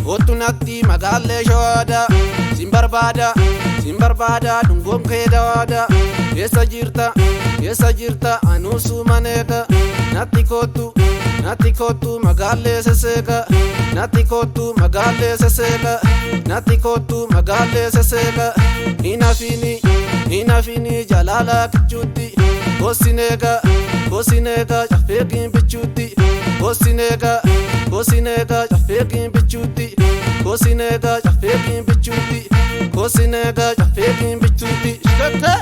Otunatti magalle shawada Simbarbada dungom kedawada Yesa jirta anusu maneka Natti kotu magalle seseka Natti kotu magalle seseka Nina fini jalala kichuti Kosineka jafekin bichuti Kosineka jafekin bichuti Kosineka jafekin bichuti Shkaka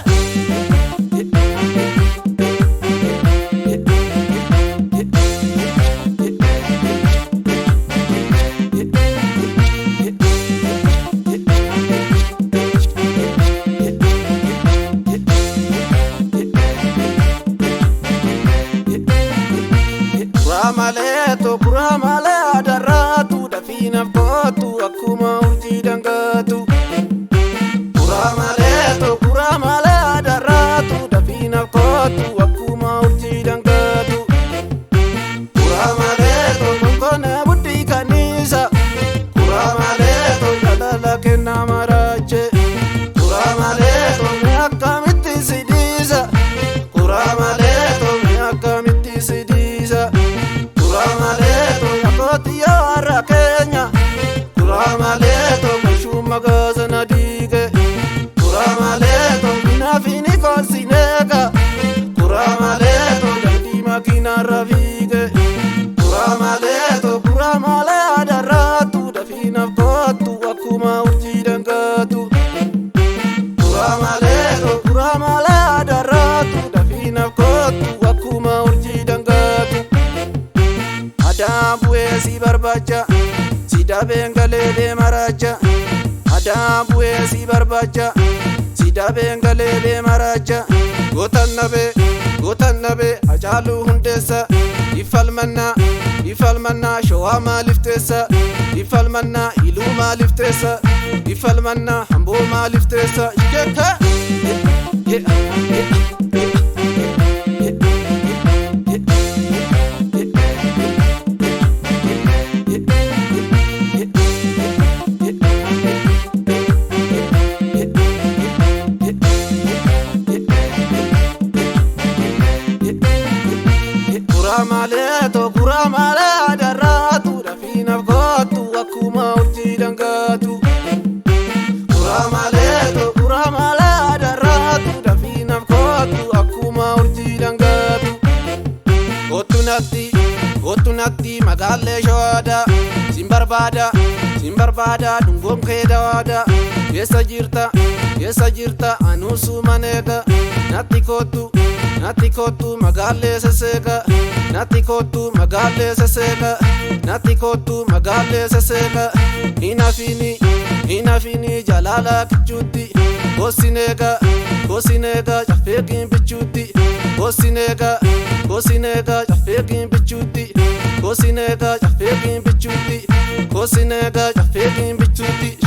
Kuramale adaratu dafina kotu akuma urji dangatu Kuramale adaratu dafina kotu akuma urji dangatu Kuramale mongone buddhi kanisa Kuramale jalala kenna marache Kuramale me akamiti sidisa Kuramale me akamiti sidisa Tiara Kenya Kuramaleto Mashuma Gazana Dige Kuramaleto Minafini Consinega Kuramaleto Yandima Kina Ravige Kuramale Adaratu Dafina Kotu Akuma Ujidangatu Kuramale Adaratu Dafina Kotu Akuma Ujidangatu Adabue si barbacha, si da bengale de maracha. Adabue si barbacha, si da bengale de maracha. Gotan nabe, ajalu hundesa. Ifalmanna, shawama liftesa. Ifalmanna, iluma liftesa. Ifalmanna, hamboma liftesa. Yeka, Kuramale adaratu dafina kotu akuma urji dangatu Kuramale adaratu dafina kotu akuma urji dangatu Otunatti magalle shawada Simbarbada dungom kedawada Yesa jirta anusu maneka Natti kotu magalle seseka Natti kotu magalle seseka hinafini jalala kichuutti kosinega cafeekin bichuutti kosinega cafeekin bichuutti kosinega cafeekin bichuutti kosinega cafeekin bichuutti.